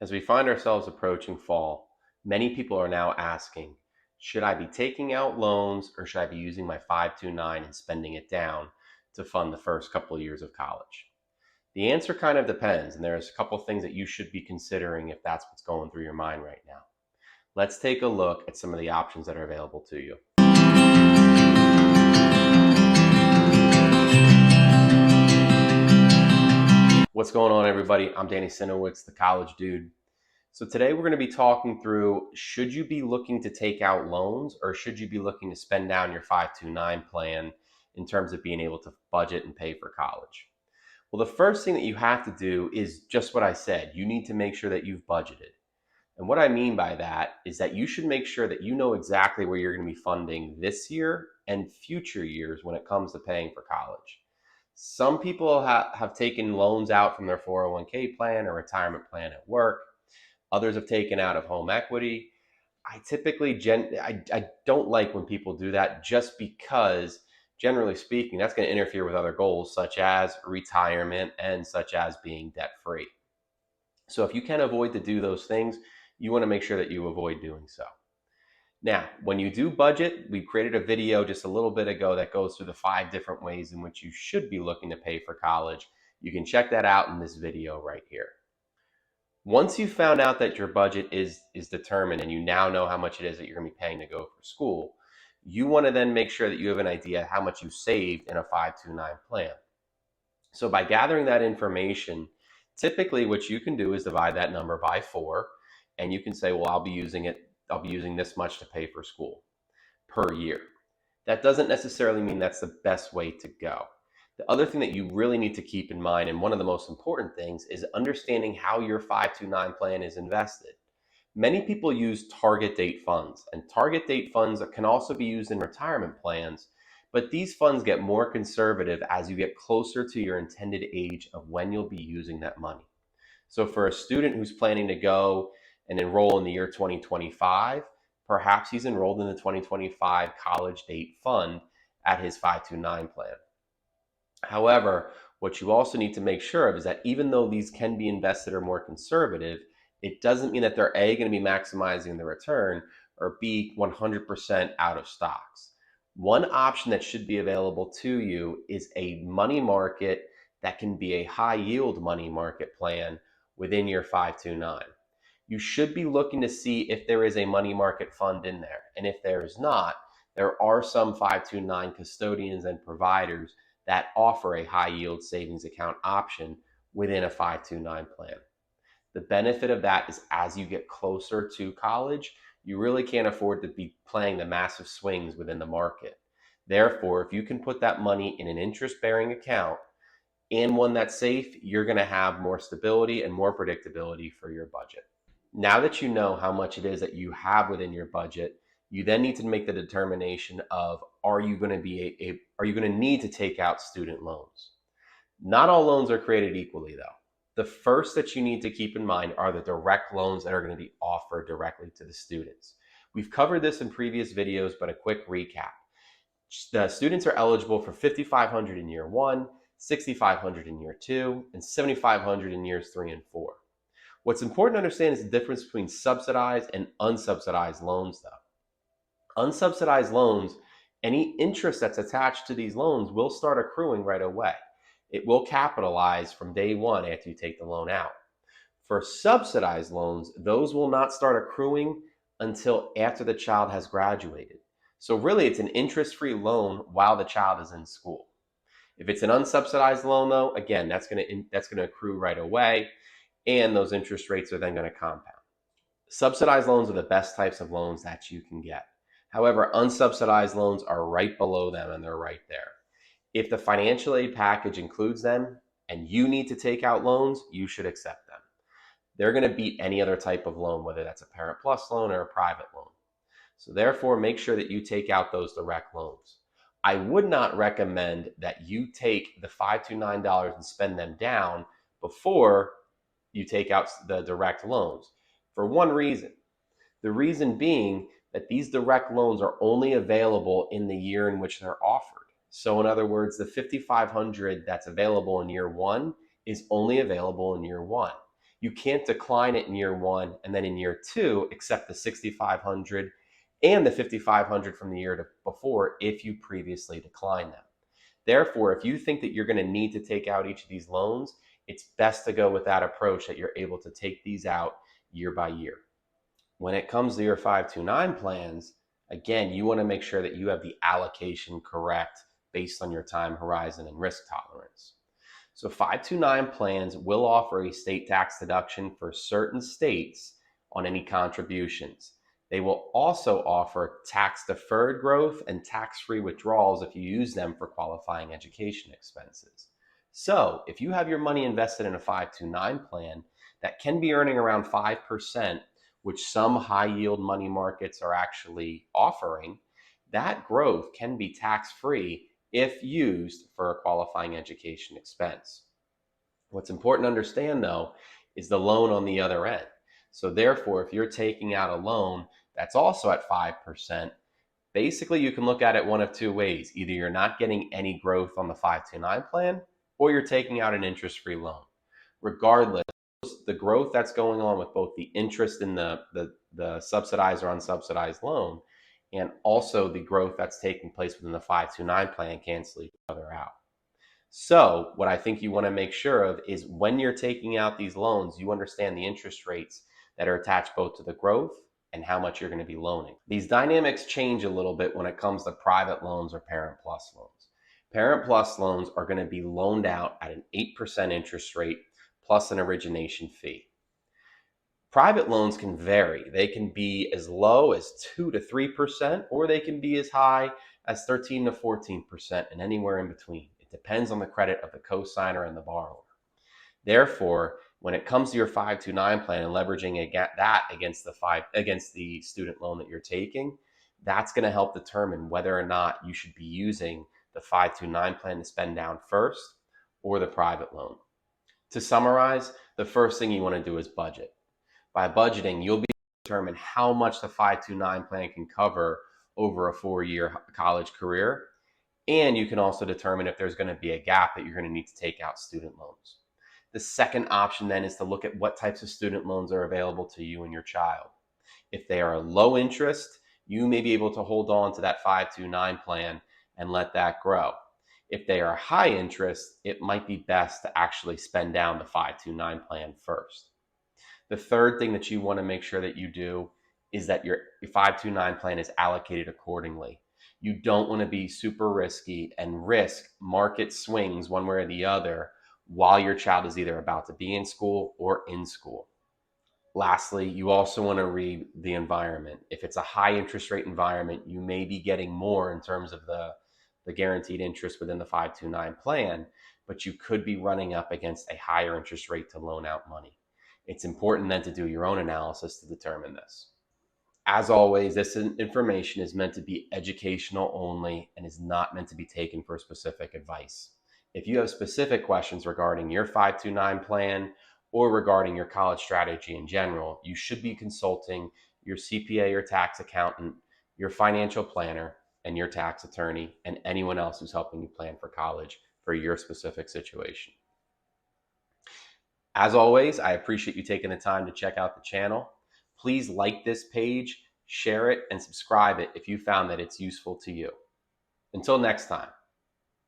As we find ourselves approaching fall, many people are now asking, should I be taking out loans or should I be using my 529 and spending it down to fund the first couple of years of college? The answer kind of depends, and there's a couple of things that you should be considering if that's what's going through your mind right now. Let's take a look at some of the options that are available to you. What's going on, everybody? I'm Daniel Cieniewicz, the college dude. So today we're going to be talking through, should you be looking to take out loans or should you be looking to spend down your 529 plan in terms of being able to budget and pay for college? Well, the first thing that you have to do is just what I said. You need to make sure that you've budgeted. And what I mean by that is that you should make sure that you know exactly where you're going to be funding this year and future years when it comes to paying for college. Some people have taken loans out from their 401k plan or retirement plan at work. Others have taken out of home equity. I typically, I don't like when people do that just because, generally speaking, that's going to interfere with other goals such as retirement and such as being debt free. So if you can avoid to do those things, you want to make sure that you avoid doing so. Now, when you do budget, we created a video just a little bit ago that goes through the 5 different ways in which you should be looking to pay for college. You can check that out in this video right here. Once you found out that your budget is determined and you now know how much it is that you're going to be paying to go for school, you want to then make sure that you have an idea how much you saved in a 529 plan. So by gathering that information, typically what you can do is divide that number by 4, and you can say, well, I'll be using this much to pay for school per year. That doesn't necessarily mean that's the best way to go. The other thing that you really need to keep in mind, and one of the most important things, is understanding how your 529 plan is invested. Many people use target date funds, and target date funds can also be used in retirement plans, but these funds get more conservative as you get closer to your intended age of when you'll be using that money. So for a student who's planning to go and enroll in the year 2025, perhaps he's enrolled in the 2025 college date fund at his 529 plan. However, what you also need to make sure of is that even though these can be invested or more conservative, it doesn't mean that they're A, going to be maximizing the return, or B, 100% out of stocks. One option that should be available to you is a money market that can be a high yield money market plan within your 529. You should be looking to see if there is a money market fund in there. And if there is not, there are some 529 custodians and providers that offer a high yield savings account option within a 529 plan. The benefit of that is as you get closer to college, you really can't afford to be playing the massive swings within the market. Therefore, if you can put that money in an interest-bearing account and one that's safe, you're going to have more stability and more predictability for your budget. Now that you know how much it is that you have within your budget, you then need to make the determination of, are you going to need to take out student loans? Not all loans are created equally, though. The first that you need to keep in mind are the direct loans that are going to be offered directly to the students. We've covered this in previous videos, but a quick recap. The students are eligible for $5,500 in year 1, $6,500 in year 2, and $7,500 in years 3 and 4. What's important to understand is the difference between subsidized and unsubsidized loans, though. Unsubsidized loans, any interest that's attached to these loans will start accruing right away. It will capitalize from day one after you take the loan out. For subsidized loans, those will not start accruing until after the child has graduated. So really, it's an interest-free loan while the child is in school. If it's an unsubsidized loan, though, again, that's going to accrue right away, and those interest rates are then going to compound. Subsidized loans are the best types of loans that you can get. However, unsubsidized loans are right below them, and they're right there. If the financial aid package includes them and you need to take out loans, you should accept them. They're going to beat any other type of loan, whether that's a Parent Plus loan or a private loan. So therefore, make sure that you take out those direct loans. I would not recommend that you take the $529 and spend them down before you take out the direct loans for one reason. The reason being that these direct loans are only available in the year in which they're offered. So in other words, the $5,500 that's available in year 1 is only available in year 1. You can't decline it in year one and then in year two accept the 6,500 and the 5,500 from the year before if you previously declined them. Therefore, if you think that you're going to need to take out each of these loans, it's best to go with that approach that you're able to take these out year by year. When it comes to your 529 plans, again, you want to make sure that you have the allocation correct based on your time horizon and risk tolerance. So 529 plans will offer a state tax deduction for certain states on any contributions. They will also offer tax-deferred growth and tax-free withdrawals if you use them for qualifying education expenses. So if you have your money invested in a 529 plan that can be earning around 5%, which some high-yield money markets are actually offering, that growth can be tax-free if used for a qualifying education expense. What's important to understand, though, is the loan on the other end. So therefore, if you're taking out a loan that's also at 5%, basically you can look at it one of two ways. Either you're not getting any growth on the 529 plan, or you're taking out an interest-free loan. Regardless, the growth that's going on with both the interest in the subsidized or unsubsidized loan and also the growth that's taking place within the 529 plan cancel each other out. So what I think you want to make sure of is when you're taking out these loans, you understand the interest rates that are attached both to the growth and how much you're going to be loaning. These dynamics change a little bit when it comes to private loans or Parent Plus loans. Parent Plus loans are going to be loaned out at an 8% interest rate plus an origination fee. Private loans can vary. They can be as low as 2 to 3%, or they can be as high as 13 to 14% and anywhere in between. It depends on the credit of the cosigner and the borrower. Therefore, when it comes to your 529 plan and leveraging that against the student loan that you're taking, that's going to help determine whether or not you should be using the 529 plan to spend down first or the private loan. To summarize, the first thing you want to do is budget. By budgeting, you'll be able to determine how much the 529 plan can cover over a 4-year college career. And you can also determine if there's going to be a gap that you're going to need to take out student loans. The second option then is to look at what types of student loans are available to you and your child. If they are low interest, you may be able to hold on to that 529 plan and let that grow. If they are high interest, it might be best to actually spend down the 529 plan first. The third thing that you want to make sure that you do is that your 529 plan is allocated accordingly. You don't want to be super risky and risk market swings one way or the other while your child is either about to be in school or in school. Lastly, you also want to read the environment. If it's a high interest rate environment, you may be getting more in terms of the guaranteed interest within the 529 plan, but you could be running up against a higher interest rate to loan out money. It's important then to do your own analysis to determine this. As always, this information is meant to be educational only and is not meant to be taken for specific advice. If you have specific questions regarding your 529 plan or regarding your college strategy in general, you should be consulting your CPA or tax accountant, your financial planner, and your tax attorney, and anyone else who's helping you plan for college for your specific situation. As always, I appreciate you taking the time to check out the channel. Please like this page, share it, and subscribe it if you found that it's useful to you. Until next time.